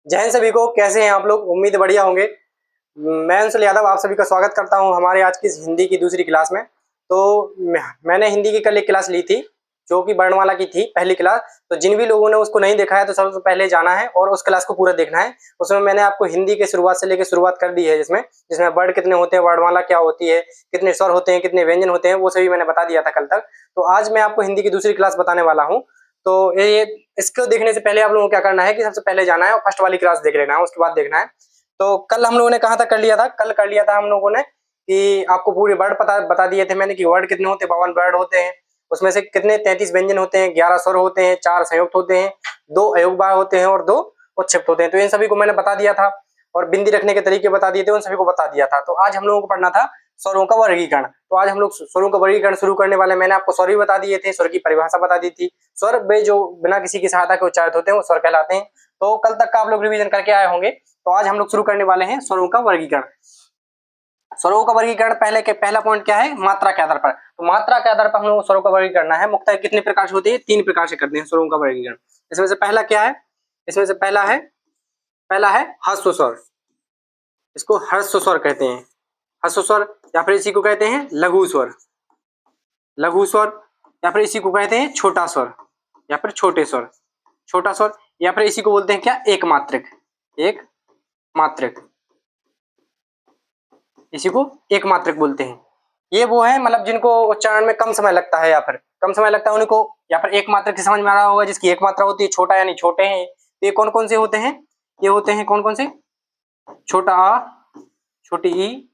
जय हिंद सभी को। कैसे हैं आप लोग? उम्मीद बढ़िया होंगे। मैं अंशुल यादव आप सभी का स्वागत करता हूं हमारे आज की इस हिंदी की दूसरी क्लास में। तो मैंने हिंदी की कल एक क्लास ली थी जो कि वर्णमाला की थी, पहली क्लास। तो जिन भी लोगों ने उसको नहीं देखा है तो सबसे पहले जाना है और उस क्लास को पूरा देखना है। उसमें मैंने आपको हिंदी के शुरुआत से लेकर शुरुआत कर दी है, जिसमें जिसमें वर्ड कितने होते हैं, वर्णमाला क्या होती है, कितने स्वर होते हैं, कितने व्यंजन होते हैं, वो सभी मैंने बता दिया था कल तक। तो आज मैं आपको हिंदी की दूसरी क्लास बताने वाला हूँ। तो ये इसको देखने से पहले आप लोगों को क्या करना है कि सबसे पहले जाना है और फर्स्ट वाली क्लास देख लेना है, उसके बाद देखना है। तो कल हम लोगों ने कहाँ तक कर लिया था? कल कर लिया था हम लोगों ने कि आपको पूरे वर्ड बता दिए थे मैंने कि वर्ड कितने होते हैं, 52 वर्ड होते हैं। उसमें से कितने 33 व्यंजन होते हैं, 11 स्वर होते हैं, 4 संयुक्त होते हैं, 2 अयोगबाय होते हैं और 2 उच्छिष्ट होते हैं। तो इन सभी को मैंने बता दिया था और बिंदी रखने के तरीके बता दिए थे, उन सभी को बता दिया था। तो आज हम लोगों को पढ़ना था स्वरों का वर्गीकरण। तो आज हम लोग स्वरों का वर्गीकरण शुरू करने वाले। मैंने आपको स्वर भी बता दिए थे, स्वर की परिभाषा बता दी थी। स्वर वे जो बिना किसी की सहायता के उच्चारित होते हैं वो स्वर कहलाते हैं। तो कल तक का आप लोग रिवीजन करके आए होंगे। तो आज हम लोग शुरू करने वाले हैं स्वरों का वर्गीकरण। स्वरों का वर्गीकरण पहला पॉइंट क्या है? मात्रा के आधार पर। तो मात्रा के आधार पर हम लोग स्वरों का वर्गीकरण करना है। मुख्यतः कितने प्रकार से होती है? 3 प्रकार से करते हैं स्वरों का वर्गीकरण। इसमें से पहला क्या है? इसमें से पहला है ह्रस्व स्वर। इसको ह्रस्व स्वर कहते हैं। ह्रस्व स्वर या फिर इसी को कहते हैं लघु स्वर। लघु स्वर या फिर इसी को कहते हैं छोटा स्वर या फिर छोटे स्वर। छोटा स्वर या फिर इसी को बोलते हैं क्या? एक मात्रक। एक मात्रक, इसी को एक मात्रक बोलते हैं। ये वो है मतलब जिनको उच्चारण में कम समय लगता है या फिर कम समय लगता है उनको, या फिर एक मात्रक की समझ में आ रहा होगा जिसकी एक मात्रा होती है। छोटा यानी छोटे हैं। तो ये कौन कौन से होते हैं? ये होते हैं कौन कौन से? छोटा आ, छोटी ई,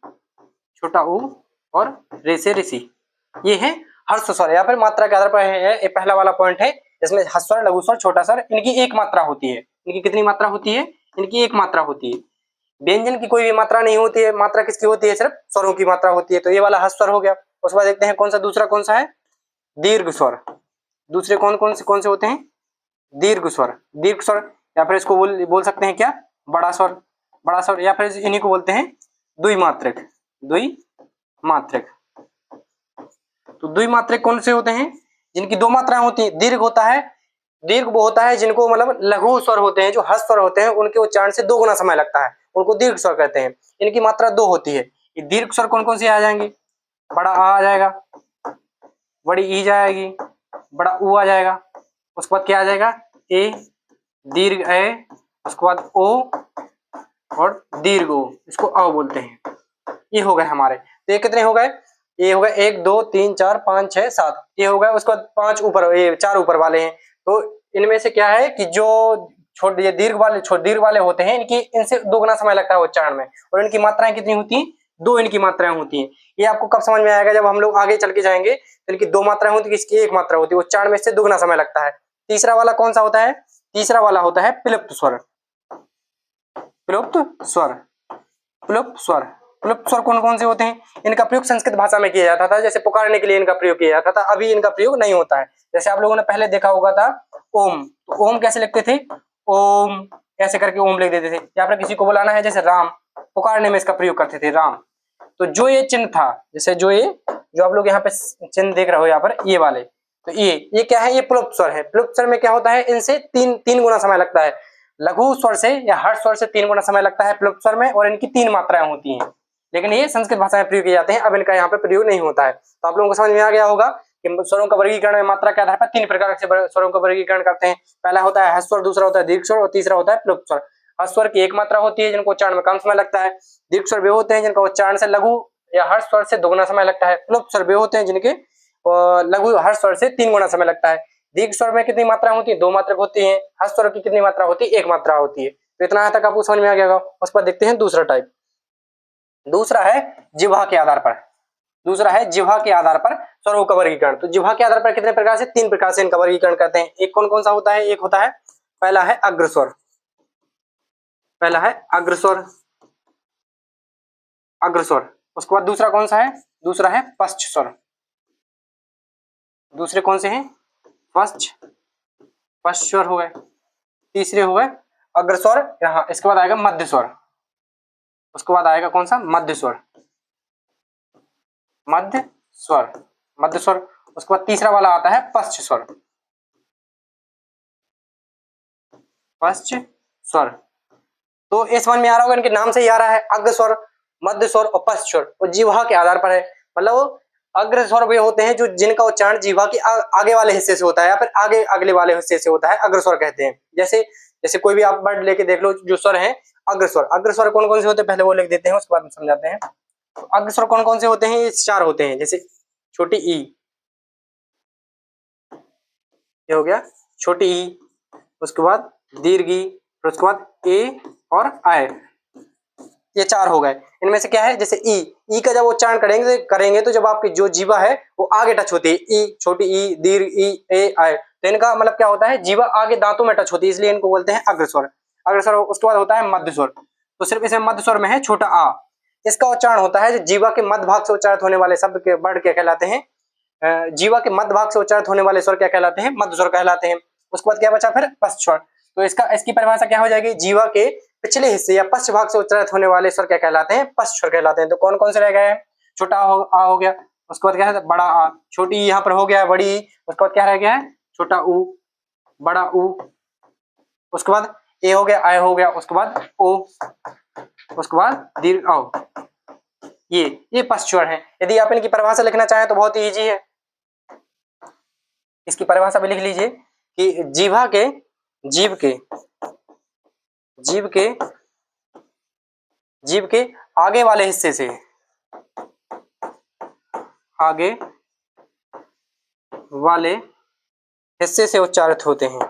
छोटा ऊ और रे से ऋषि। ये है हर्ष स्वर या फिर मात्रा के आधार पर है। ये पहला वाला पॉइंट है। इसमें हर्ष स्वर, लघु स्वर, छोटा स्वर, इनकी एक मात्रा होती है। इनकी कितनी मात्रा होती है? इनकी एक मात्रा होती है। व्यंजन की कोई भी मात्रा नहीं होती है। मात्रा किसकी होती है? सिर्फ स्वरों की मात्रा होती है। तो ये वाला हर्ष स्वर हो गया। उसके बाद देखते हैं कौन सा दूसरा कौन सा है? दीर्घ स्वर। दूसरे कौन से होते हैं? दीर्घ स्वर। दीर्घ स्वर या फिर इसको बोल सकते हैं क्या? बड़ा स्वर। बड़ा स्वर या फिर इन्हीं को बोलते हैं द्विमात्रक। द्विमात्रक। तो द्विमात्रक कौन से होते हैं? जिनकी दो मात्राएं होती है। दीर्घ होता है, दीर्घ वो होता है जिनको मतलब लघु स्वर होते हैं, जो हर्ष स्वर होते हैं उनके उच्चारण से 2 गुना समय लगता है, उनको दीर्घ स्वर कहते हैं। इनकी मात्रा 2 होती है। ये दीर्घ स्वर कौन कौन से आ जाएंगे? बड़ा आ जाएगा, बड़ी ई जाएगी, बड़ा ऊ आ जाएगा। उसके बाद क्या आ जाएगा? ए, दीर्घ ए, उसके बाद ओ और दीर्घ ओ, इसको अ बोलते हैं। ये हो गए हमारे। तो ये कितने हो गए? ये हो गए 1 2 3 4 5 6 7, ये हो गए। उसके बाद 5 ऊपर, ये 4 ऊपर वाले हैं। तो इनमें से क्या है कि जो छोटे ये दीर्घ वाले होते हैं, इनकी इनसे 2 गुना समय लगता है उच्चारण में। और इनकी मात्राएं कितनी होती हैं? 2 इनकी मात्राएं होती हैं। ये आपको कब समझ में आएगा? जब हम लोग आगे चल के जाएंगे तो इनकी 2 मात्राएं होती है, इसकी 1 मात्रा होती है। उच्चारण में इससे 2 गुना समय लगता है। तीसरा वाला कौन सा होता है? तीसरा वाला होता है प्लुप्त स्वर। प्लुप्त स्वर। प्लुप्त स्वर। प्लुप्त स्वर कौन कौन से होते हैं? इनका प्रयोग संस्कृत भाषा में किया जाता था, जैसे पुकारने के लिए इनका प्रयोग किया जाता था। अभी इनका प्रयोग नहीं होता है। जैसे आप लोगों ने पहले देखा होगा था ओम। तो ओम कैसे लिखते थे? ओम ऐसे करके ओम लिख देते थे। या फिर किसी को बुलाना है जैसे राम, पुकारने में इसका प्रयोग करते थे राम। तो जो ये चिन्ह था, जैसे जो आप लोग यहाँ पे चिन्ह देख रहे हो यहाँ पर, ये वाले, तो ये क्या है? ये प्लुप्त स्वर है। प्लुप्त स्वर में क्या होता है? इनसे तीन गुना समय लगता है। लघु स्वर से या हर्ष स्वर से 3 गुना समय लगता है प्लुप्त स्वर में, और इनकी 3 मात्राएं होती हैं। लेकिन ये संस्कृत भाषा में प्रयोग किए जाते हैं, अब इनका यहाँ पे प्रयोग नहीं होता है। तो आप लोगों को समझ में आ गया होगा कि स्वरों का वर्गीकरण में मात्रा के आधार पर 3 प्रकार से स्वरों का वर्गीकरण करते हैं। पहला होता है हर्ष स्वर, दूसरा होता है दीर्घ स्वर और तीसरा होता है प्लुप्त स्वर। हर्ष स्वर की 1 मात्रा होती है, जिनको उच्चारण में कम समय लगता है। दीर्घ स्वर वे होते हैं जिनका उच्चारण से लघु या हर्ष स्वर से 2 गुना समय लगता है। प्लुप्त स्वर वे होते हैं जिनके लघु हर्ष स्वर से 3 गुना समय लगता है। दीर्घ स्वर में कितनी मात्रा होती है? 2 मात्रक होती है। हर्ष स्वर की कितनी मात्रा होती है? 1 मात्रा होती है। तो इतना तक आपको समझ में आ गया होगा। उस पर देखते हैं दूसरा टाइप। दूसरा है जिह्वा के आधार पर। दूसरा है जिह्वा के आधार पर स्वरों का वर्गीकरण। तो जिह्वा के आधार पर कितने प्रकार से? 3 प्रकार से इनका वर्गीकरण करते हैं। एक कौन कौन सा होता है? एक होता है, पहला है अग्रस्वर। पहला है अग्रस्वर। अग्रस्वर। उसके बाद दूसरा कौन सा है? दूसरा है पश्च स्वर। दूसरे कौन से हैं? पश्च स्वर हो गए। तीसरे हो गए अग्रस्वर। यहाँ इसके बाद आएगा मध्य स्वर। उसके बाद आएगा कौन सा? मध्य स्वर। मध्य स्वर। मध्य स्वर। उसके बाद तीसरा वाला आता है पश्च स्वर। पश्च स्वर। तो ये समझ में आ रहा होगा, इनके नाम से ही आ रहा है, अग्र स्वर, मध्य स्वर और पश्च स्वर, और जीवा के आधार पर है। मतलब अग्र स्वर वे होते हैं जो जिनका उच्चारण जीवा के आगे वाले हिस्से से होता है या फिर आगे अगले वाले हिस्से से होता है, अग्र स्वर कहते हैं। जैसे जैसे कोई भी आप वर्ड लेके देख लो, जो स्वर है अग्र स्वर, अग्र स्वर कौन कौन से होते हैं पहले वो लिख देते हैं, उसके बाद में समझाते हैं। तो अग्र स्वर कौन कौन से होते हैं, ये 4 होते हैं। जैसे छोटी ई, ये हो गया छोटी ई, उसके बाद दीर्घ ई, फिर उसके बाद ए और आय, ये 4 हो गए। इनमें से क्या है, जैसे ई का जब उच्चारण करेंगे तो जब आपकी जो जीवा है वो आगे टच होती है, ई, छोटी ई, दीर्घ ई, ए, आय, तो इनका मतलब क्या होता है, जीवा आगे दांतों में टच होती है, इसलिए इनको बोलते हैं अग्रस्वर। अग्रस्वर उसके बाद होता है मध्य स्वर, तो सिर्फ इसमें मध्य स्वर में है छोटा आ, इसका उच्चारण होता है जो जीवा के मध्य भाग से उच्चारित होने वाले शब्द के वर्ड क्या कहलाते हैं, जीवा के मध्य भाग से उच्चारित होने वाले स्वर क्या कहलाते हैं, मध्य स्वर कहलाते हैं। उसके बाद क्या बचा फिर पश्च स्वर, तो इसकी परिभाषा क्या हो जाएगी, जीवा के पिछले हिस्से या पश्च भाग से उच्चारित होने वाले स्वर क्या कहलाते हैं, पश्च स्वर कहलाते हैं। तो कौन कौन से रह गए हैं, छोटा आ हो गया, उसके बाद क्या है बड़ा आ, छोटी यहाँ पर हो गया बड़ी, उसके बाद क्या रह गया है छोटा ऊ, बड़ा ऊ, उसके बाद ए हो गया, आय हो गया, उसके बाद ओ, उसके बाद दीर्घ औ, ये पश्च स्वर है। यदि आप इनकी परिभाषा लिखना चाहें तो बहुत ईजी है, इसकी परिभाषा भी लिख लीजिए कि जीव के आगे वाले हिस्से से, आगे वाले हिस्से से उच्चारित होते हैं,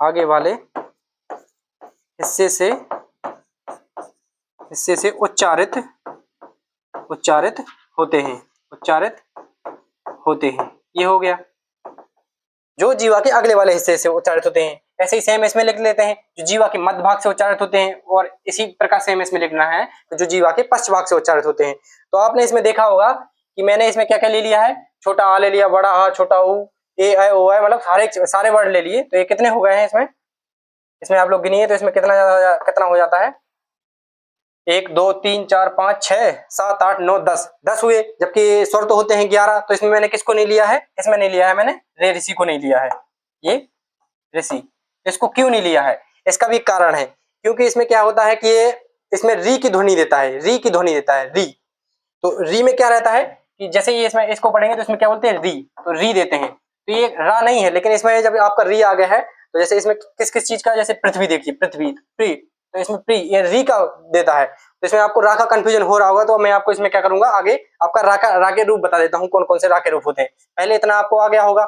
आगे वाले हिस्से से उच्चारित होते हैं, ये हो गया जो जीवा के अगले वाले हिस्से से उच्चारित होते हैं। ऐसे ही सेम इसमें लिख लेते हैं जो जीवा के मध्य भाग से उच्चारित होते हैं, और इसी प्रकार सेम इसमें लिखना है जो जीवा के पश्च भाग से उच्चारित होते हैं। तो आपने इसमें देखा होगा कि मैंने इसमें क्या क्या ले लिया है, छोटा आ ले लिया, बड़ा आ, छोटा ऊ, ए आई ओ आई, मतलब सारे वर्ड ले लिए। तो ये कितने हो गए हैं इसमें आप लोग गिनिए तो इसमें कितना हो जाता है, 1 2 3 4 5 6 7 8 9 10 हुए, जबकि स्वर तो होते हैं 11। तो इसमें मैंने किसको नहीं लिया है, इसमें नहीं लिया है मैंने रे ऋषि को नहीं लिया है, ये ऋषि, इसको क्यों नहीं लिया है, इसका भी कारण है, क्योंकि इसमें क्या होता है कि ये इसमें री की ध्वनि देता है, री की ध्वनि देता है, री। तो री में क्या रहता है कि जैसे ये इसमें इसको पढ़ेंगे तो इसमें क्या बोलते हैं री, तो री देते हैं, तो ये रा नहीं है, लेकिन इसमें जब आपका री आ गया है तो जैसे इसमें किस किस चीज का, जैसे पृथ्वी देखिए, पृथ्वी प्री, तो इसमें प्री ये री का देता है, तो इसमें आपको रा का कंफ्यूजन हो रहा होगा, तो मैं आपको इसमें क्या करूंगा आगे आपका रा के रूप बता देता हूँ, कौन कौन से रा के रूप होते हैं। पहले इतना आपको आ गया होगा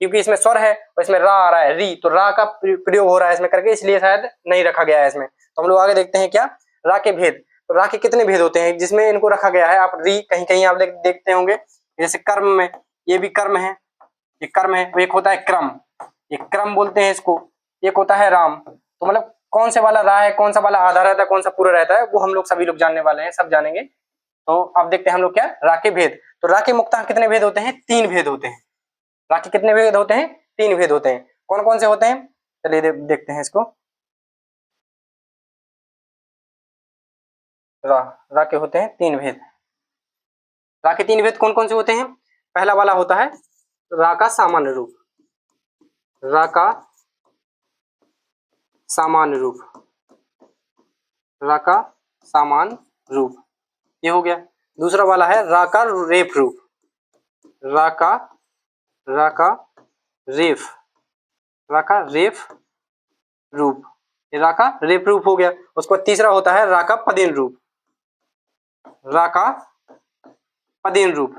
क्योंकि इसमें स्वर है और इसमें रा आ रहा है, री, तो रा का प्रयोग हो रहा है इसमें करके, इसलिए शायद नहीं रखा गया है इसमें। तो हम लोग आगे देखते हैं क्या, रा के भेद। तो रा के कितने भेद होते हैं जिसमें इनको रखा गया है, आप री कहीं कहीं आप देखते होंगे, जैसे कर्म में, ये भी कर्म है, ये कर्म है, एक होता है क्रम, ये क्रम बोलते हैं इसको, एक होता है राम। तो मतलब कौन से वाला रा है, कौन सा वाला आधा रहता है, कौन सा पूरा रहता है, वो हम लोग सभी लोग जानने वाले हैं, सब जानेंगे। तो अब देखते हैं हम लोग क्या, रा के भेद। तो रा के मुक्तः कितने भेद होते हैं, 3 भेद होते हैं। रा के कितने भेद होते हैं, 3 भेद होते हैं। कौन कौन से होते हैं, चलिए देखते हैं इसको। रा के होते हैं 3 भेद। रा के 3 भेद कौन कौन से होते हैं, पहला वाला होता है रा का सामान्य रूप, रा का सामान्य रूप, रा का सामान्य रूप, ये हो गया। दूसरा वाला है रा का रेफ रूप, रा का रेफ, रा का रेफ रूप, ये रा का रेफ रूप हो गया। उसके बाद तीसरा होता है रा का पदेन रूप, रा का पदेन रूप,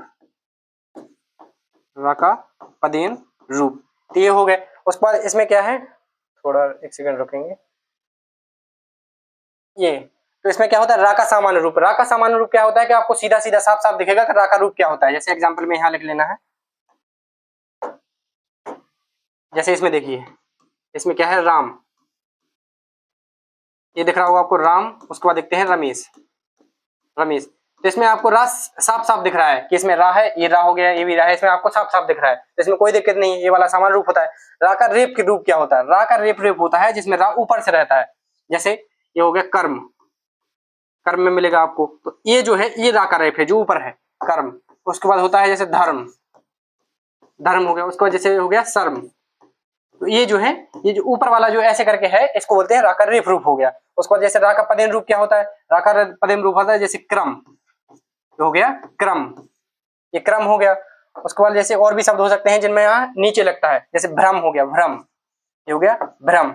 रा का पदेन रूप, तो ये हो गए। उसके बाद इसमें क्या है, थोड़ा एक सेकंड रुकेंगे, ये तो इसमें क्या होता है रा का सामान्य रूप। रा का सामान्य रूप क्या होता है कि आपको सीधा सीधा साफ साफ दिखेगा कि रा का रूप क्या होता है। जैसे एग्जांपल में यहाँ लिख लेना है, जैसे इसमें देखिए, इसमें क्या है राम, ये दिख रहा होगा आपको राम। उसके बाद देखते हैं रमेश, रमेश, तो इसमें आपको रा साफ साफ दिख रहा है कि इसमें रा है, ये रा हो गया, ये भी रा है, इसमें आपको साफ साफ दिख रहा है, तो इसमें कोई दिक्कत नहीं है, ये वाला सामान्य रूप होता है। रा का रेप के रूप क्या होता है, रा का रेप होता है जिसमें रा ऊपर से रहता है, जैसे ये हो गया कर्म, कर्म में मिलेगा आपको, तो ये जो है ये रा का रेप है जो ऊपर है, कर्म। उसके बाद होता है जैसे धर्म, धर्म हो गया। उसके बाद जैसे हो गया शर्म, तो ये जो है, ये जो ऊपर वाला जो ऐसे करके है, इसको बोलते हैं रा का रेफ रूप हो गया। उसके बाद जैसे रा का पदेन रूप क्या होता है, रा का पदेन रूप होता है जैसे क्रम, हो गया क्रम, ये क्रम हो गया। उसके बाद जैसे और भी शब्द हो सकते हैं जिनमें यहाँ नीचे लगता है, जैसे भ्रम हो गया, भ्रम, ये हो गया भ्रम,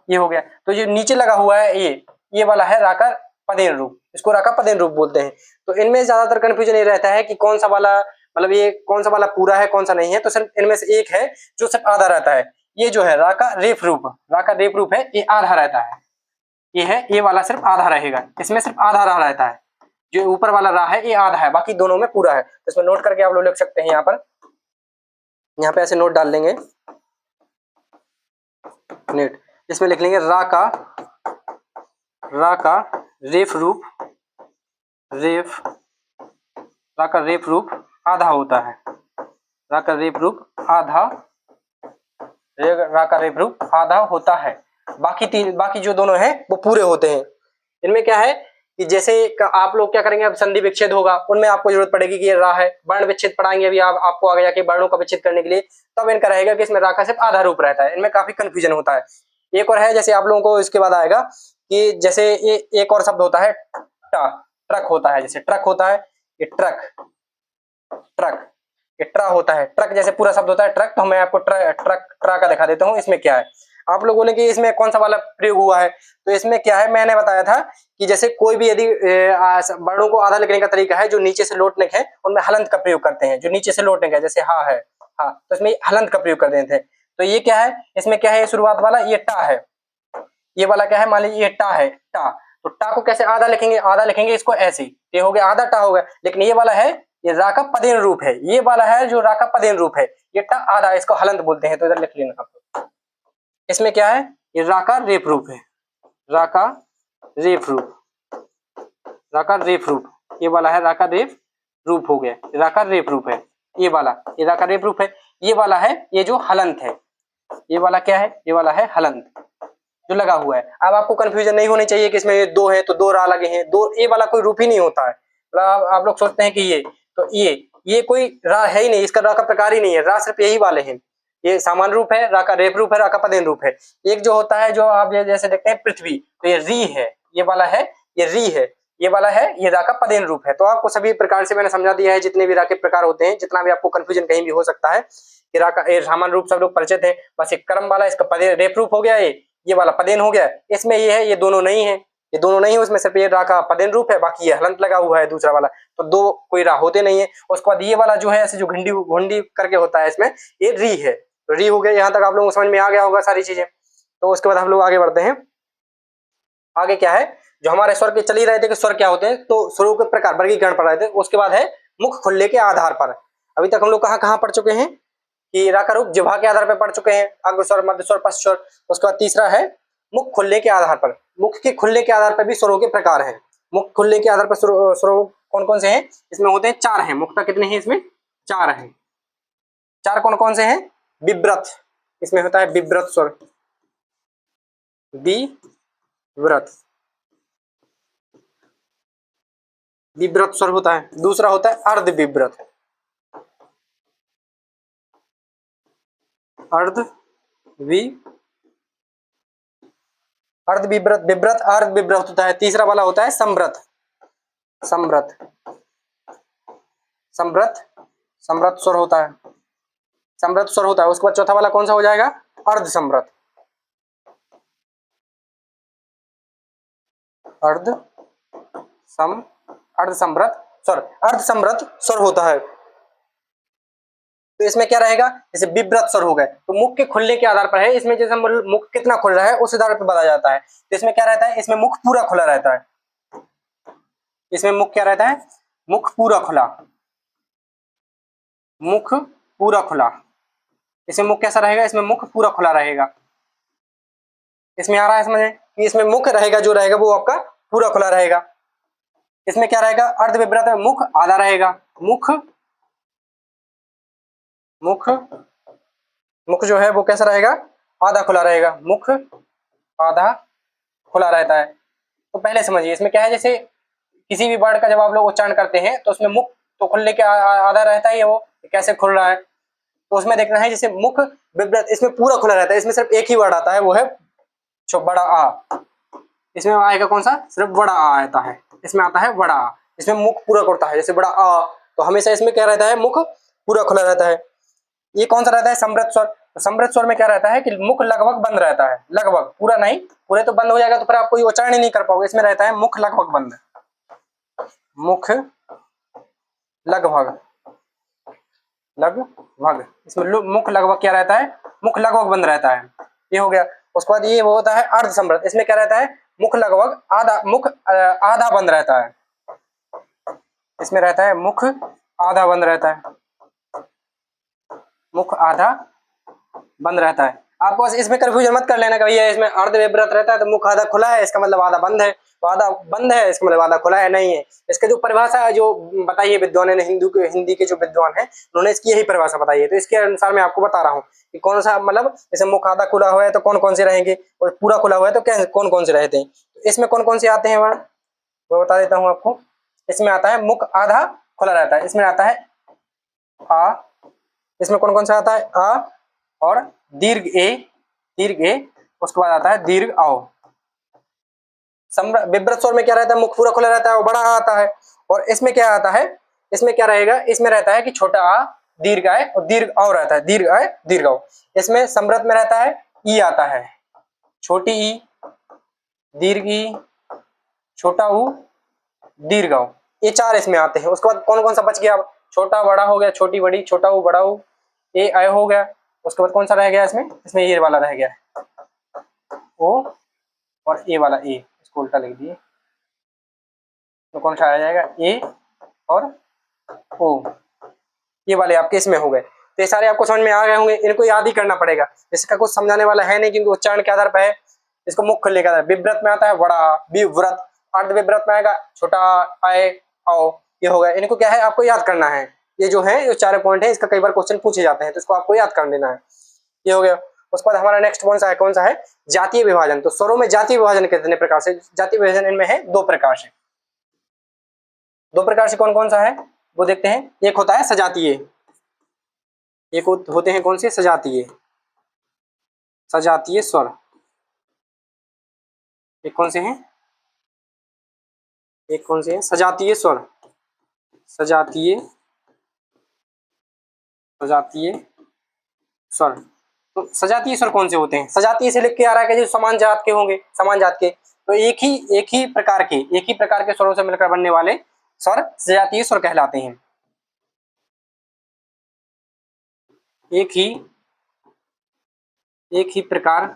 ये हो गया। तो जो नीचे लगा हुआ है ये वाला है राका पदेन रूप, इसको राका पदेन रूप बोलते हैं। तो इनमें ज्यादातर कंफ्यूजन ये रहता है कि कौन सा वाला, मतलब ये कौन सा वाला पूरा है कौन सा नहीं है। तो सिर्फ इनमें से एक है जो सिर्फ आधा रहता है, ये जो है राका रेफ रूप, राका रेफ रूप है, ये आधा रहता है, ये है, ये वाला सिर्फ आधा रहेगा, इसमें सिर्फ आधा रा रहता है, जो ऊपर वाला रा है ये आधा है, बाकी दोनों में पूरा है। तो इसमें नोट करके आप लोग लिख सकते हैं, यहाँ पर, यहाँ पे ऐसे नोट डाल लेंगे, नेट, इसमें लिख लेंगे रा का रेफ रूप, रेफ, रा का रेफ रूप आधा होता है, रा का रेफ रूप आधा, रा का रेफ रूप आधा होता है, बाकी जो दोनों हैं वो पूरे होते हैं। इनमें क्या है कि जैसे आप लोग क्या करेंगे, अब संधि विच्छेद होगा, उनमें आपको जरूरत पड़ेगी कि ये रा है, वर्ण विच्छेद पढ़ाएंगे अभी आपको आगे जाके वर्णों का विच्छेद करने के लिए, तब इनका रहेगा कि इसमें रा का सिर्फ आधा रूप रहता है। इनमें काफी कंफ्यूजन होता है। एक और है, जैसे आप लोगों को इसके बाद आएगा कि जैसे ये एक और शब्द होता है ट्रक होता है, जैसे ट्रक होता है, ये ट्रक, ट्रक, ये ट्रा होता है, ट्रक जैसे पूरा शब्द होता है ट्रक। तो मैं आपको ट्रा का दिखा देता हूँ। इसमें क्या है, आप लोग बोलेंगे इसमें कौन सा वाला प्रयोग हुआ है, तो इसमें क्या है, मैंने बताया था कि जैसे कोई भी यदि वर्णों को आधा लिखने का तरीका है जो नीचे से लोटने के, उनमें हलंत का प्रयोग करते हैं, जो नीचे से लोटने का, जैसे हा है, हाँ, तो इसमें हलंत का प्रयोग कर देते हैं। तो ये क्या है, इसमें क्या है, ये शुरुआत वाला ये टा है, ये वाला क्या है, मान लीजिए ये टा है, टा, तो टा को कैसे आधा लिखेंगे, आधा लिखेंगे इसको ऐसे, ये हो गया आधा टा हो गया। लेकिन ये वाला है, ये रा का पदेन रूप है, ये वाला है जो रा का पदेन रूप है, ये टा आधा, इसको हलंत बोलते हैं। तो इधर लिख लेना आप, इसमें क्या है, ये रा का रेफ रूप है, रा का रेफ रूप, रा का रेफ रूप, ये वाला है रा का रेफ रूप हो गया, रा का रेफ रूप है, ये वाला, ये रा का रेफ रूप है। ये वाला है, ये जो हलंत है, ये वाला क्या है, ये वाला है हलंत जो लगा हुआ है। अब आपको कंफ्यूजन नहीं होनी चाहिए कि इसमें ये दो है तो दो रा लगे हैं, दो, ये वाला कोई रूप ही नहीं होता है। मतलब आप लोग सोचते हैं कि ये, तो ये कोई रा है ही नहीं, इसका रा का प्रकार ही नहीं है, रा सिर्फ यही वाले हैं। ये सामान्य रूप है, रा का रेफ रूप है, रा का पदेन रूप है। एक जो होता है, जो आप जैसे देखते हैं पृथ्वी, तो ये री है, ये वाला है, ये री है, ये वाला है, ये रा का पदेन रूप है। तो आपको सभी प्रकार से मैंने समझा दिया है, जितने भी रा के प्रकार होते हैं, जितना भी आपको कंफ्यूजन कहीं भी हो सकता है, ये रा का सामान्य रूप सब लोग परिचित है। बस एक क्रम वाला, इसका पदेन रेफ रूप हो गया, ये वाला पदेन हो गया। इसमें ये है, ये दोनों नहीं है, ये दोनों नहीं है, उसमें सिर्फ ये रा का पदेन रूप है, बाकी ये हलंत लगा हुआ है दूसरा वाला, तो दो कोई रा होते नहीं है। उसके बाद ये वाला जो है ऐसे जो घंटी घुंडी करके होता है, इसमें ये री है, तो री हो गया। यहाँ तक आप लोगों को समझ में आ गया होगा सारी चीजें। तो उसके बाद हम लोग आगे बढ़ते हैं। आगे क्या है, जो हमारे स्वर के चल ही रहे थे कि स्वर क्या होते हैं, तो स्वरों के प्रकार वर्गीकरण पढ़ रहे थे। उसके बाद है मुख खुलने के आधार पर। अभी तक हम लोग कहाँ कहाँ पढ़ चुके हैं कि रा का रूप जिह्वा के आधार पर पढ़ चुके हैं, अग्र स्वर, मध्य स्वर, पश्च स्वर। उसके बाद तीसरा है मुख खुलने के आधार पर, मुख के खुलने के आधार पर भी स्वरों के प्रकार हैं। मुख खुलने के आधार पर स्वरों कौन कौन से हैं, इसमें होते हैं चार हैं। मुक्ता कितने हैं, इसमें चार हैं। चार कौन कौन से हैं, विव्रत, इसमें होता है विव्रत स्वर, विव्रत, विव्रत स्वर होता है। दूसरा होता है अर्ध विव्रत, अर्ध विव्रत, विव्रत, अर्ध विव्रत होता है। तीसरा वाला होता है संव्रत, संव्रत, संव्रत, संव्रत स्वर होता है, संव्रत स्वर होता है। उसके बाद चौथा वाला कौन सा हो जाएगा, अर्ध संव्रत, अर्ध संव्रत स्वर, अर्ध संव्रत स्वर होता है। तो इसमें क्या रहेगा, जैसे विव्रत स्वर हो गए, तो मुख के खुलने के आधार पर है, इसमें जैसे मुख कितना खुल रहा है उस आधार पर बताया जाता है। तो इसमें क्या रहता है, इसमें मुख पूरा खुला रहता है, इसमें मुख क्या रहता है, मुख पूरा खुला, मुख पूरा खुला। इसमें मुख कैसा रहेगा, इसमें मुख पूरा खुला रहेगा। इसमें आ रहा है समझ में कि इसमें मुख रहेगा, जो रहेगा वो आपका पूरा खुला रहेगा। इसमें क्या रहेगा, अर्ध विव्रत में मुख आधा रहेगा, मुख, मुख, मुख जो है वो कैसा रहेगा, आधा खुला रहेगा, मुख आधा खुला रहता है। तो पहले समझिए इसमें क्या है, जैसे किसी भी वर्ड का जब आप लोग उच्चारण करते हैं तो उसमें मुख तो खुलने के आधा रहता है, ये वो कैसे खुल रहा है, तो उसमें देखना है जैसे मुख विव्रत, इसमें पूरा खुला रहता है, इसमें सिर्फ एक ही वर्ड आता है, वो है बड़ा आ, इसमें आएगा कौन सा, सिर्फ बड़ा आ आता है, इसमें आता है बड़ा आ, इसमें मुख पूरक होता है, जैसे बड़ा आ, तो हमेशा इसमें क्या रहता है, मुख पूरा खुला रहता है। ये कौन सा रहता है, समृद्ध स्वर। तो समृद्ध स्वर में क्या रहता है कि मुख लगभग बंद रहता है, लगभग, पूरा नहीं, पूरे तो बंद हो जाएगा तो फिर आप कोई उच्चारण ही नहीं कर पाओगे, इसमें रहता है मुख लगभग बंद, मुख लगभग, लगभग, इसमें मुख लगभग क्या रहता है, मुख लगभग बंद रहता है, ये हो गया। उसके बाद ये वो होता है अर्ध समृद्ध, इसमें क्या रहता है, मुख लगभग आधा, मुख आधा बंद रहता है, इसमें रहता है मुख आधा बंद रहता है, मुख आधा बंद रहता है। आपको इसमें कंफ्यूजन मत कर लेना कि भैया इसमें अर्ध विवृत रहता है तो मुख आधा खुला है, इसका मतलब आधा बंद है, तो आधा बंद है इसका मतलब आधा खुला है, नहीं है। इसके जो परिभाषा है जो बताई है विद्वान ने, हिंदी के जो विद्वान है उन्होंने इसकी यही परिभाषा बताई है, तो इसके अनुसार मैं आपको बता रहा हूँ कि कौन सा, मतलब जैसे मुख आधा खुला हुआ है तो कौन कौन से रहेंगे, और पूरा खुला हुआ है तो क्या कौन कौन से रहते हैं। तो इसमें कौन कौन से आते हैं वर्ण, वो बता देता हूँ आपको। इसमें आता है मुख आधा खुला रहता है, इसमें आता है आ, इसमें कौन कौन सा आता है, आ और दीर्घ ए, दीर्घ ए, उसके बाद आता है दीर्घ आओ। विब्रत स्वर में क्या रहता है, मुख पूरा खुला रहता है, वो बड़ा आ आता है। और इसमें क्या आता है, इसमें क्या रहेगा, इसमें रहता है कि छोटा आ, दीर्घ आय और दीर्घ आओ रहता है, दीर्घ आय दीर्घ आओ। इसमें समृद्ध में रहता है ई आता है, छोटी ई, दीर्घ ई, छोटा ऊ, दीर्घ आओ, ये चार इसमें आते हैं। उसके बाद कौन कौन सा बच गया, छोटा बड़ा हो गया, छोटी बड़ी, छोटा ऊ बड़ा ऊ, ए आय हो गया। उसके बाद कौन सा रह गया इसमें, इसमें ये वाला रह गया ओ और ए वाला, ए इसको उल्टा लिख दिए तो कौन सा आ जाएगा, ए और ओ, ये वाले आपके इसमें हो गए। तो ये सारे आपको समझ में आ गए होंगे, इनको याद ही करना पड़ेगा, इसका कुछ समझाने वाला है नहीं क्योंकि उच्चारण के आधार पर है। इसको मुख खुलने के आधार, विव्रत में आता है बड़ा, विव्रत, अर्ध विव्रत में आएगा छोटा आए आओ, ये हो गया। इनको क्या है, आपको याद करना है, ये जो है ये चार पॉइंट है, इसका कई बार क्वेश्चन पूछे जाते हैं तो इसको आपको याद कर लेना है, ये हो गया। उसके बाद हमारा नेक्स्ट कौन सा है, जातीय विभाजन। तो स्वरों में जातीय विभाजन कितने प्रकार से, जातीय विभाजन इनमें है दो प्रकार से, दो प्रकार से कौन कौन सा है वो देखते हैं। एक होता है सजातीय, एक होते हैं कौन से, सजातीय, सजातीय स्वर। एक कौन से हैं, एक कौन से हैं, सजातीय स्वर, सजातीय, सजातीय स्वर। तो सजातीय स्वर कौन से होते हैं, सजातीय से लिख के आ रहा है कि जो समान जात के होंगे, समान जात के, तो एक ही प्रकार के स्वरों से मिलकर बनने वाले स्वर सजातीय स्वर कहलाते हैं। एक ही प्रकार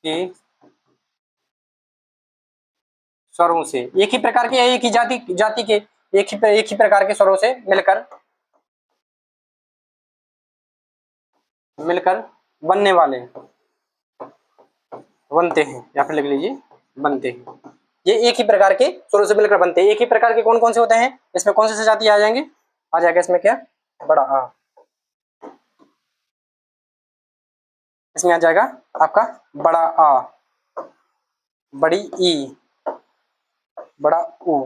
के स्वरों से, एक ही प्रकार के या एक ही जाति के, एक ही प्रकार के स्वरों से मिलकर बनने वाले, बनते हैं, या फिर लिख लीजिए बनते हैं। ये एक ही प्रकार के स्वरों से मिलकर बनते हैं। एक ही प्रकार के कौन कौन से होते हैं, इसमें कौन से जाति आ जाएंगे, आ जाएगा इसमें क्या, बड़ा आ, इसमें आ जाएगा आपका बड़ा आ, बड़ी ई, बड़ा ऊ।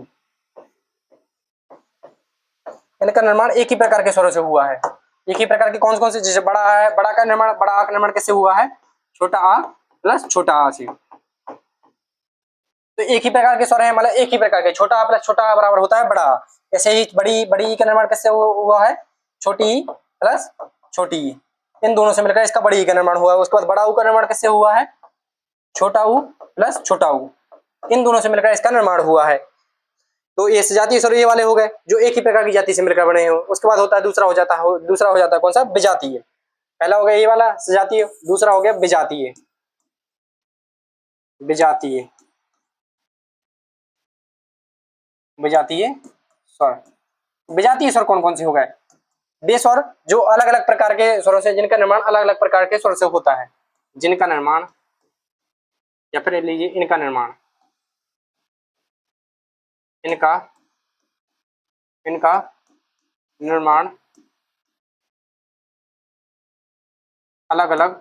इनका निर्माण एक ही प्रकार के स्वरों से हुआ है। एक ही प्रकार के कौन से, जैसे बड़ा है, बड़ा का निर्माण, बड़ा आ का निर्माण कैसे हुआ है, छोटा आ प्लस छोटा आ से। तो एक ही प्रकार के स्वर है, मतलब एक ही प्रकार के, छोटा आ प्लस छोटा आ बराबर होता है बड़ा आ। ऐसे ही बड़ी ई का निर्माण कैसे हुआ है, छोटी ई प्लस छोटी ई, इन दोनों से मिलकर इसका बड़ी ई का निर्माण हुआ है। उसके बाद बड़ा ऊ का निर्माण कैसे हुआ है, छोटा ऊ प्लस छोटा ऊ, इन दोनों से मिलकर इसका निर्माण हुआ है। तो ये सजातीय स्वर ये वाले हो गए जो एक ही प्रकार की जाति से मिलकर बने हो। उसके बाद होता है दूसरा हो जाता है कौन सा, विजातीय। पहला हो गया ये वाला सजातीय, दूसरा हो गया विजातीय, विजातीय, विजातीय स्वर। विजातीय स्वर कौन कौन से हो गए, वे स्वर जो अलग अलग प्रकार के स्वरों से, जिनका निर्माण अलग अलग प्रकार के स्वर से होता है, जिनका निर्माण, या फिर लीजिए इनका निर्माण, इनका इनका निर्माण अलग अलग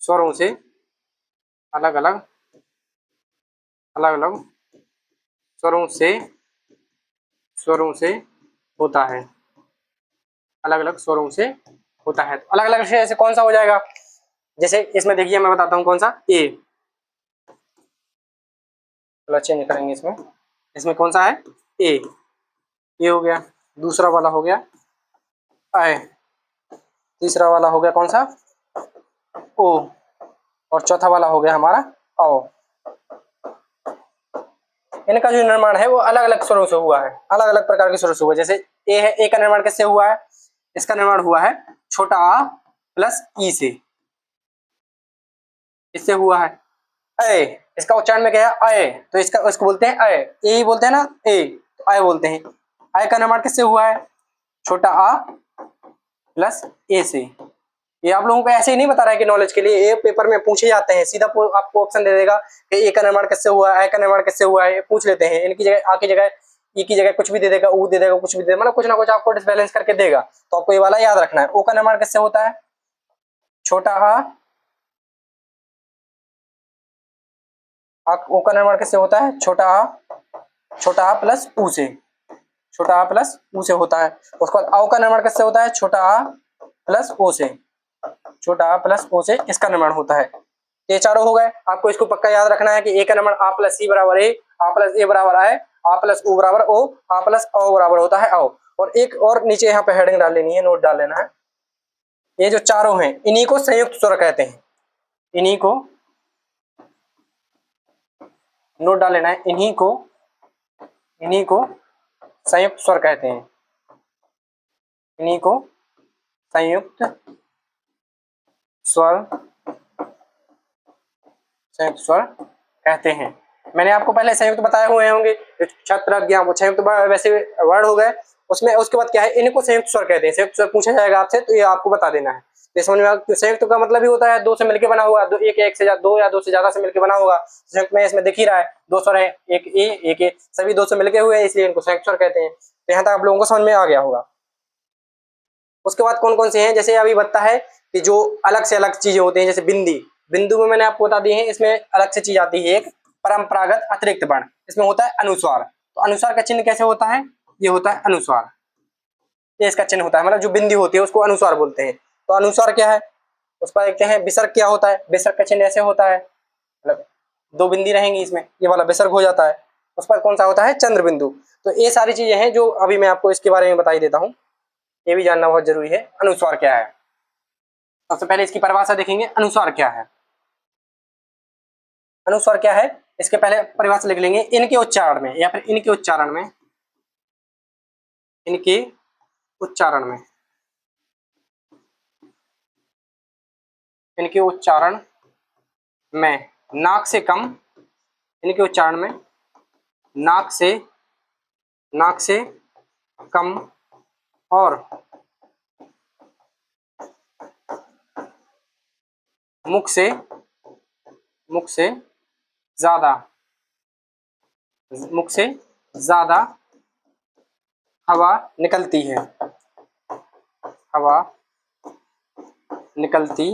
स्वरों से, अलग अलग स्वरों से होता है, अलग अलग स्वरों से होता है। अलग अलग से ऐसे कौन सा हो जाएगा, जैसे इसमें देखिए मैं बताता हूँ कौन सा ए, चलो चेंज करेंगे इसमें। इसमें कौन सा है ए, ये हो गया। दूसरा वाला हो गया आई, तीसरा वाला हो गया कौन सा ओ, और चौथा वाला हो गया हमारा आओ। इनका जो निर्माण है वो अलग अलग स्वरों से हुआ है, अलग अलग प्रकार के स्वरों से हुआ है। जैसे ए है, ए का निर्माण किससे हुआ है? इसका निर्माण हुआ है छोटा आ प्लस ई से, इससे हुआ है। अय, इसका उच्चारण में क्या है अय, तो इसका इसको बोलते हैं अय, ए ही बोलते हैं ना ए, तो अय बोलते हैं। अय का निर्माण किससे हुआ है? छोटा आ प्लस ए से। ये आप लोगों को ऐसे ही नहीं बता रहा है कि नॉलेज के लिए, ये पेपर में पूछे जाते हैं, सीधा आपको ऑप्शन दे देगा कि ए का निर्माण किससे हुआ है, ए का निर्माण किससे हुआ है, ये पूछ लेते हैं। इनकी जगह आ की जगह ई की जगह कुछ भी दे देगा, ऊ दे देगा, कुछ भी दे देगा, मतलब कुछ ना कुछ आपको डिसबैलेंस करके देगा। तो आपको ये वाला याद रखना है। ओ का निर्माण किससे होता है? छोटा आ, ओ का निर्माण किससे होता है? छोटा आ प्लस ऊ से, छोटा आ प्लस ऊ से होता है। उसके बाद आओ का निर्माण किससे होता है? छोटा आ प्लस ओ से, छोटा आ प्लस ओ से इसका निर्माण होता है। ये चारों हो गए। आपको इसको पक्का याद रखना है कि ए का निर्माण आ प्लस सी बराबर ए, आ प्लस ए बराबर आए, आ प्लस ऊ बराबर ओ, आ प्लस ओ बराबर होता है आओ। और एक और नीचे यहाँ पे हेडिंग डाल लेनी है, नोट डाल लेना है। ये जो चारों हैं इन्हीं को संयुक्त स्वर कहते हैं, इन्हीं को नोट डाल लेना है, इन्हीं को संयुक्त स्वर कहते हैं, इन्हीं को संयुक्त स्वर, संयुक्त स्वर कहते हैं। मैंने आपको पहले संयुक्त बताए हुए होंगे, छत्र ज्ञान वो संयुक्त वैसे वर्ड हो गए। उसमें उसके बाद क्या है, इनको संयुक्त स्वर कहते हैं। संयुक्त स्वर पूछा जाएगा आपसे तो ये आपको बता देना है। तो समझ में आ, संयुक्त का मतलब ही होता है दो से मिलकर बना हुआ, दो एक एक से दो या दो से ज्यादा से मिलकर बना होगा। संयुक्त में इसमें दिख ही रहा है दो स्वर है, एक ए एक ए, सभी दो से मिलके हुए हैं, इसलिए इनको संयुक्त स्वर कहते हैं। तो यहाँ तक आप लोगों को समझ में आ गया होगा। उसके बाद कौन कौन से हैं, जैसे अभी बताता है कि जो अलग से अलग चीजें होती हैं, जैसे बिंदी, बिंदु में मैंने आपको बता दी है, इसमें अलग से चीज आती है, एक परंपरागत अतिरिक्त वर्ण, इसमें होता है अनुस्वार। तो अनुस्वार का चिन्ह कैसे होता है? ये होता है अनुस्वार, ये इसका चिन्ह होता है, मतलब जो बिंदी होती है उसको अनुस्वार बोलते हैं। तो अनुस्वार क्या है? उस पर देखते हैं विसर्ग क्या होता है। विसर्ग का चिन्ह ऐसे होता है, मतलब दो बिंदी रहेंगी इसमें, ये वाला विसर्ग हो जाता है। उस पर कौन सा होता है? चंद्र बिंदु। तो ये सारी चीजें हैं जो अभी मैं आपको इसके बारे में बता ही देता हूँ, ये भी जानना बहुत जरूरी है। अनुस्वार क्या है? सबसे पहले इसकी परिभाषा देखेंगे, अनुस्वार क्या है। अनुस्वार क्या है, इसके पहले परिभाषा लिख लेंगे। इनके उच्चारण में या फिर इनके उच्चारण में, इनके उच्चारण में, इनके उच्चारण में नाक से कम, इनके उच्चारण में नाक से कम और मुख से ज्यादा, मुख से ज्यादा हवा निकलती है, हवा निकलती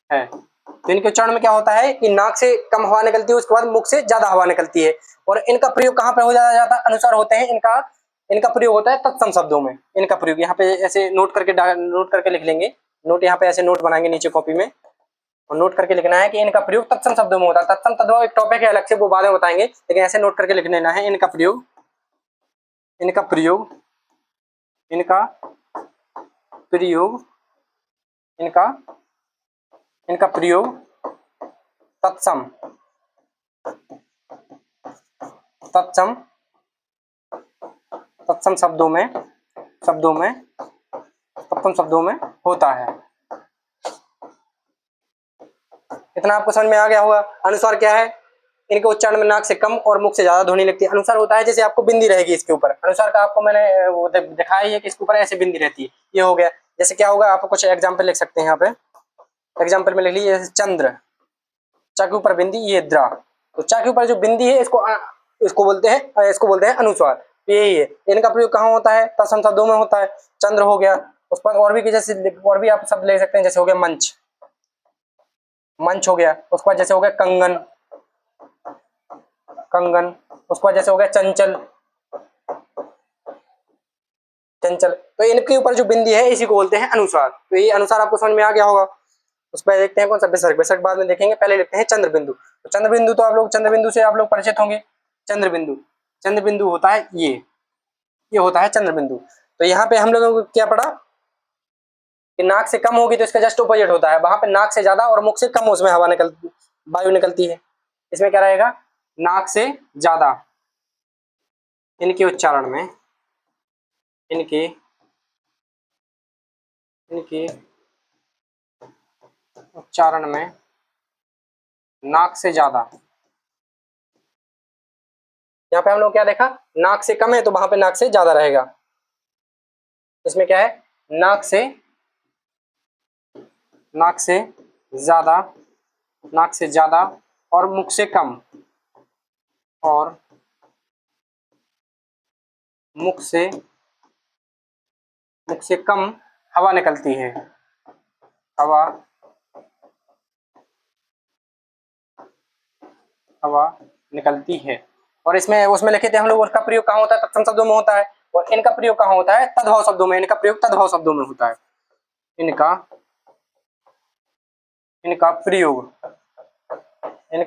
है। तो इनके उच्चारण में क्या होता है कि नाक से कम हवा निकलती है, उसके बाद मुख से ज्यादा हवा निकलती है। और इनका प्रयोग कहाँ पर हो जाता है? अनुस्वार होते हैं इनका, इनका प्रयोग होता है तत्सम शब्दों में। इनका प्रयोग यहाँ पे ऐसे नोट करके लिख लेंगे। नोट यहाँ पे ऐसे नोट बनाएंगे नीचे कॉपी में, और नोट करके लिखना है कि इनका प्रयोग तत्सम शब्दों में होता है। तत्सम तद्भव एक टॉपिक है अलग से, वो बाद में बताएंगे, लेकिन ऐसे नोट करके लिख लेना है। इनका प्रयोग, इनका प्रयोग, इनका प्रयोग, इनका इनका प्रयोग तत्सम, तत्सम तत्सम तत्सम शब्दों में होता है। इतना आपको समझ में आ गया होगा। अनुस्वार क्या है? इनके उच्चारण में नाक से कम और मुख से ज्यादा ध्वनि लगती है। अनुस्वार होता है जैसे आपको बिंदी रहेगी इसके ऊपर, अनुस्वार का आपको मैंने वो दिखाया ही है कि इसके ऊपर ऐसे बिंदी रहती है। ये हो गया। जैसे क्या होगा, आप कुछ एग्जाम्पल लिख सकते हैं यहाँ पे। एग्जाम्पल में लिख लीजिए, जैसे चंद्र, चा के ऊपर बिंदी, ये द्रा। तो चा के ऊपर जो बिंदी है इसको बोलते हैं अनुस्वार। यही है। इनका प्रयोग कहाँ होता है? तत्सम शब्दों में होता है। चंद्र हो गया, उस पर और भी जैसे और भी आप शब्द ले सकते हैं, जैसे हो गया मंच, मंच हो गया। उसके बाद जैसे हो गया कंगन, कंगन। उसके बाद जैसे हो गया चंचल, चंचल। तो इनके ऊपर जो बिंदी है इसी को बोलते हैं अनुस्वार। तो ये अनुस्वार आपको समझ में आ गया होगा। उस पर देखते हैं कौन सा विसर्ग, विसर्ग बाद में देखेंगे, पहले लिखते हैं चंद्र बिंदु। तो चंद्र बिंदु तो आप लोग, चंद्र बिंदु से आप लोग परिचित होंगे। चंद्र बिंदु, चंद्र बिंदु होता है ये होता है चंद्र बिंदु। तो यहाँ पे हम लोगों को क्या पढ़ा कि नाक से कम होगी तो इसका जस्ट ऑपोजिट होता है, वहां पे नाक से ज्यादा और मुख से कम उसमें हवा निकलती, वायु निकलती है। इसमें क्या रहेगा, नाक से ज्यादा, इनके उच्चारण में, इनके उच्चारण में नाक से ज्यादा। यहाँ पे हम लोग क्या देखा, नाक से कम है तो वहां पे नाक से ज्यादा रहेगा। इसमें क्या है, नाक से ज्यादा, नाक से ज्यादा और मुख से कम, और मुख से कम हवा निकलती है, हवा निकलती है। और इसमें उसमें लिखे थे हम लोग, उसका प्रयोग कहाँ होता है, तत्सम शब्दों में होता है, और इनका प्रयोग कहाँ होता है, तद्भव शब्दों में। इनका प्रयोग तद्भव शब्दों में होता है। इनका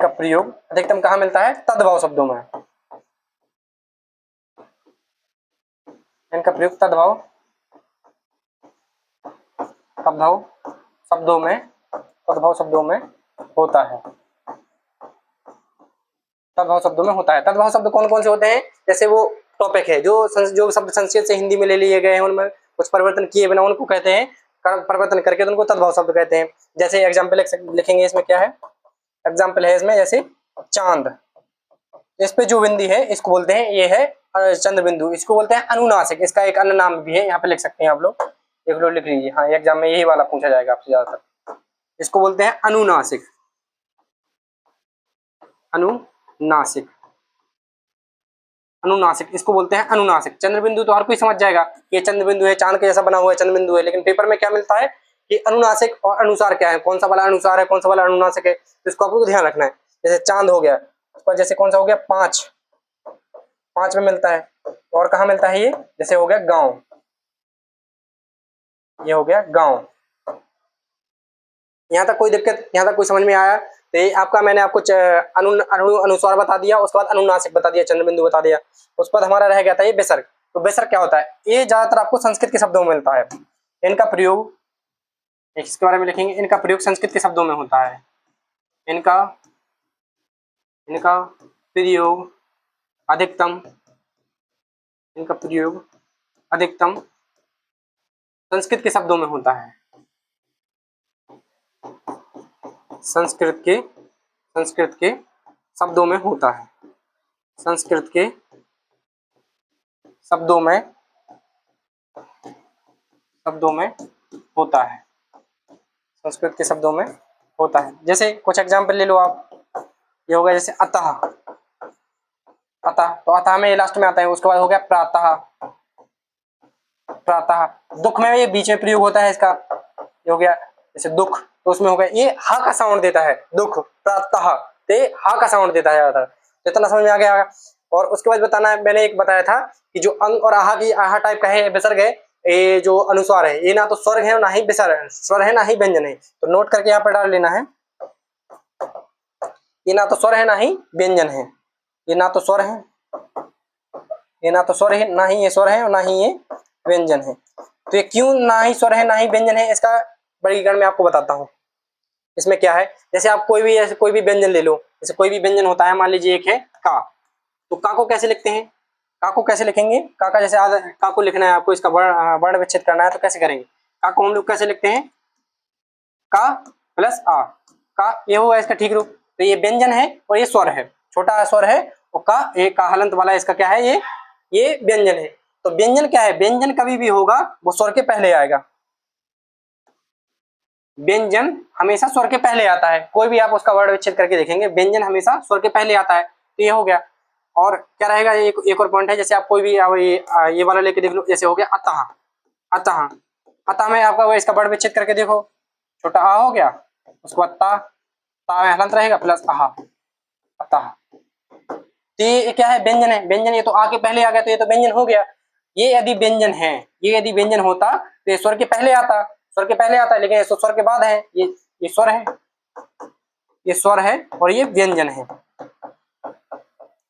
प्रयोग अधिकतम कहाँ मिलता है, तद्भव शब्दों में। इनका प्रयोग तद्भव शब्दों में होता है। तद्भव शब्दों में होता है। तद्भव शब्द कौन कौन से होते हैं, जैसे वो टॉपिक है जो शब्द संस्कृत से हिंदी में ले लिए गए हैं, उनमें कुछ परिवर्तन किए बिना उनको कहते हैं, परिवर्तन करके तो उनको तद्भव शब्द कहते हैं। जैसे एग्जाम्पल लिखेंगे, इसमें क्या है, एग्जाम्पल है इसमें, जैसे चांद, इस पे जो बिंदी है इसको बोलते हैं, ये है चंद्र बिंदु, इसको बोलते हैं अनुनासिक। इसका एक अन्य नाम भी है, यहाँ पे लिख सकते हैं आप लोग, एक लोग लिख लीजिए। हाँ, एग्जाम में यही वाला पूछा जाएगा आपसे ज्यादातर। इसको बोलते हैं अनुनासिक, अनुनासिक, इसको बोलते हैं अनुनासिक। चंद्र बिंदु तो हर कोई समझ जाएगा, ये चंद्र बिंदु है, चांद के जैसा बना हुआ है चंद्र बिंदु है, लेकिन पेपर में क्या मिलता है कि अनुनासिक और अनुसार क्या है, कौन सा वाला अनुसार है, कौन सा वाला अनुनासिक है, तो इसको आपको ध्यान रखना है। जैसे चांद हो गया, उस पर जैसे कौन सा हो गया, 5 में मिलता है। और कहाँ मिलता है ये, जैसे हो गया गांव, ये हो गया गांव। यहाँ तक कोई दिक्कत, यहाँ तक कोई समझ में आया? तो ये आपका, मैंने आपको अनुस्वार बता दिया, उसके बाद अनुनासिक बता दिया, चंद्र बिंदु बता दिया, उस पर हमारा रह गया था ये विसर्ग। तो विसर्ग क्या होता है, ये ज्यादातर आपको संस्कृत के शब्दों में मिलता है। इनका प्रयोग, इसके बारे में लिखेंगे, इनका प्रयोग संस्कृत के शब्दों में होता है। इनका प्रयोग अधिकतम, संस्कृत के शब्दों में होता है। संस्कृत के शब्दों में होता है। संस्कृत के शब्दों में होता है। संस्कृत के शब्दों में होता है। जैसे कुछ एग्जाम्पल ले लो आप, ये हो गया जैसे अतः, तो अतः में ये लास्ट में आता है। उसके बाद हो गया प्रातः, दुख में ये बीच में प्रयोग होता है इसका, ये हो गया जैसे दुख, तो उसमें हो गया ये हा का साउंड देता है, दुख, प्रातः, ते हा का साउंड देता है ज्यादातर। जितना समझ में आ गया। और उसके बाद बताना है, मैंने एक बताया था कि जो अंग और आहा की, आहा टाइप का है, विसर्ग है, ये जो अनुस्वार है, ये ना तो स्वर है ना ही विसर्ग, स्वर है ना ही व्यंजन है। तो नोट करके यहाँ पर डाल लेना है, ये ना तो स्वर है ना ही व्यंजन है, ये ना तो स्वर है, ना ही ये स्वर है और ना ही ये व्यंजन है। तो ये क्यों ना ही स्वर है ना ही व्यंजन है, इसका वर्गीकरण मैं आपको बताता हूँ। इसमें क्या है, जैसे आप कोई भी व्यंजन ले लो, जैसे कोई भी व्यंजन होता है, मान लीजिए एक है का, तो का को कैसे लिखते हैं, का को कैसे लिखेंगे, का का जैसे का को लिखना है आपको, इसका वर्ण विच्छेद करना है, तो कैसे करेंगे, का को हम लोग कैसे लिखते हैं, का प्लस आ, का, ये होगा इसका ठीक रूप। तो ये व्यंजन है और ये स्वर है, छोटा स्वर है, और का, एक का हलंत वाला, इसका क्या है, ये व्यंजन है। तो व्यंजन क्या है, व्यंजन कभी भी होगा वो स्वर के पहले आएगा। व्यंजन हमेशा स्वर के पहले आता है, कोई भी आप उसका वर्ण विच्छेद करके देखेंगे, व्यंजन हमेशा स्वर के पहले आता है। तो ये हो गया। और क्या रहेगा, एक और पॉइंट है, जैसे आप कोई भी ये वाला लेके देख लो, जैसे हो गया अतः, अतः में आपका वो इसका वर्ण विच्छेद करके देखो, छोटा आ हो गया, उसके बाद ता में हलंत रहेगा प्लस आहा, अतः। तो ये क्या है, व्यंजन है, व्यंजन, ये तो आ के पहले आ गया, तो ये तो व्यंजन हो गया। ये यदि व्यंजन है, ये यदि व्यंजन होता तो ये स्वर के पहले आता, लेकिन ये स्वर के बाद है, ये स्वर है, ये स्वर है और ये व्यंजन है।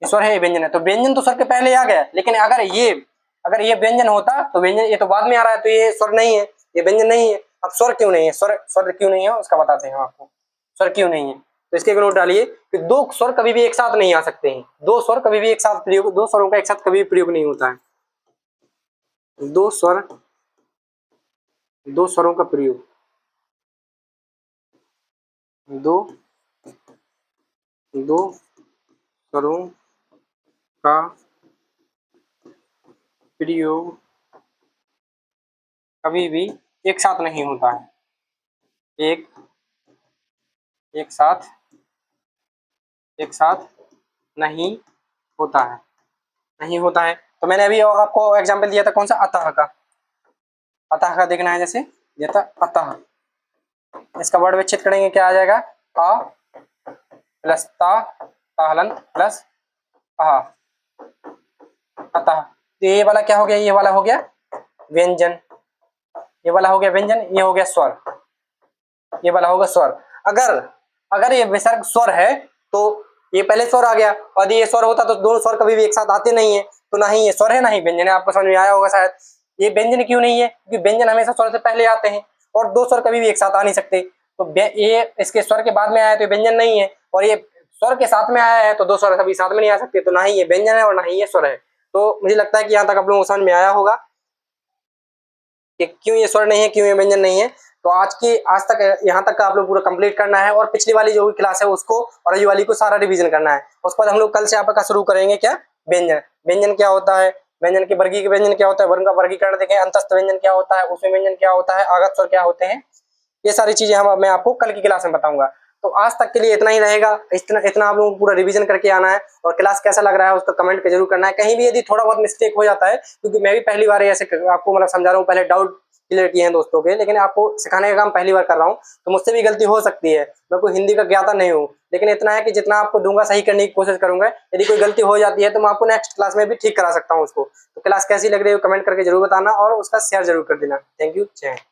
ये स्वर है, ये व्यंजन है। तो व्यंजन तो स्वर के पहले आ गया, लेकिन अगर ये व्यंजन होता तो व्यंजन, ये तो बाद में आ रहा है, तो ये स्वर नहीं है, ये व्यंजन नहीं है। अब स्वर क्यों नहीं है, स्वर क्यों नहीं है उसका बताते हैं आपको। स्वर क्यों नहीं है, तो इसके नोट डालिए कि दो स्वर कभी भी एक साथ नहीं आ सकते हैं। दो स्वर कभी भी एक साथ प्रयोग, दो स्वरों का एक साथ कभी भी प्रयोग नहीं होता है। दो स्वरों का प्रयोग, दो स्वरों का प्रयोग कभी भी एक साथ नहीं होता है। एक साथ नहीं होता है, नहीं होता है। तो मैंने अभी आपको एग्जांपल दिया था कौन सा, अतः का। अतः का देखना है, जैसे दिया था अतः, इसका वर्ड विच्छेद करेंगे क्या आ जाएगा, अ प्लस ता, ताहलंत प्लस अहा, अतः। तो ये वाला क्या हो गया, ये वाला हो गया व्यंजन, ये वाला हो गया व्यंजन, ये हो गया स्वर, ये वाला होगा स्वर। अगर ये विसर्ग स्वर है तो ये पहले स्वर आ गया, और ये स्वर होता तो दोनों स्वर कभी भी एक साथ आते नहीं है, तो ना ही ये स्वर है ना ही व्यंजन है। आपको समझ में आया होगा शायद। ये व्यंजन क्यों नहीं है, क्योंकि व्यंजन हमेशा स्वर से पहले आते हैं और दो स्वर कभी भी एक साथ आ नहीं सकते। तो ये इसके स्वर के बाद में आया तो व्यंजन नहीं है, और ये स्वर के साथ में आया है तो दो स्वर कभी साथ में नहीं आ सकते, तो ना ही ये व्यंजन है और ना ही ये स्वर है। तो मुझे लगता है कि यहाँ तक आप लोगों को समझ में आया होगा कि क्यों ये स्वर नहीं है, क्यों ये व्यंजन नहीं है। तो आज तक यहाँ तक का आप लोग पूरा कंप्लीट करना है, और पिछली वाली जो भी क्लास है उसको और ये वाली को सारा रिवीजन करना है। उसके बाद हम लोग कल से आपका शुरू करेंगे क्या, व्यंजन। व्यंजन क्या होता है, व्यंजन के वर्गीय व्यंजन क्या होता है, वर्ण का वर्गीकरण देखें, अंतस्थ व्यंजन क्या होता है, उसमें व्यंजन क्या होता है, आगत स्वर क्या होते हैं, ये सारी चीजें मैं आपको कल की क्लास में बताऊंगा। तो आज तक के लिए इतना ही रहेगा। इतना आप लोगों को पूरा रिवीजन करके आना है, और क्लास कैसा लग रहा है उसको कमेंट पे जरूर करना है। कहीं भी यदि थोड़ा बहुत मिस्टेक हो जाता है, क्योंकि मैं भी पहली बार ऐसे आपको मतलब समझा रहा हूँ, पहले डाउट क्लियर किए हैं दोस्तों के, लेकिन आपको सिखाने का काम पहली बार कर रहा हूँ, तो मुझसे भी गलती हो सकती है। मैं कोई हिंदी का ज्ञाता नहीं हूँ, लेकिन इतना है कि जितना आपको दूंगा सही करने की कोशिश करूंगा। यदि कोई गलती हो जाती है तो मैं आपको नेक्स्ट क्लास में भी ठीक करा सकता हूँ उसको। तो क्लास कैसी लग रही है कमेंट करके जरूर बताना, और उसका शेयर जरूर कर देना। थैंक यू, जय हिंद।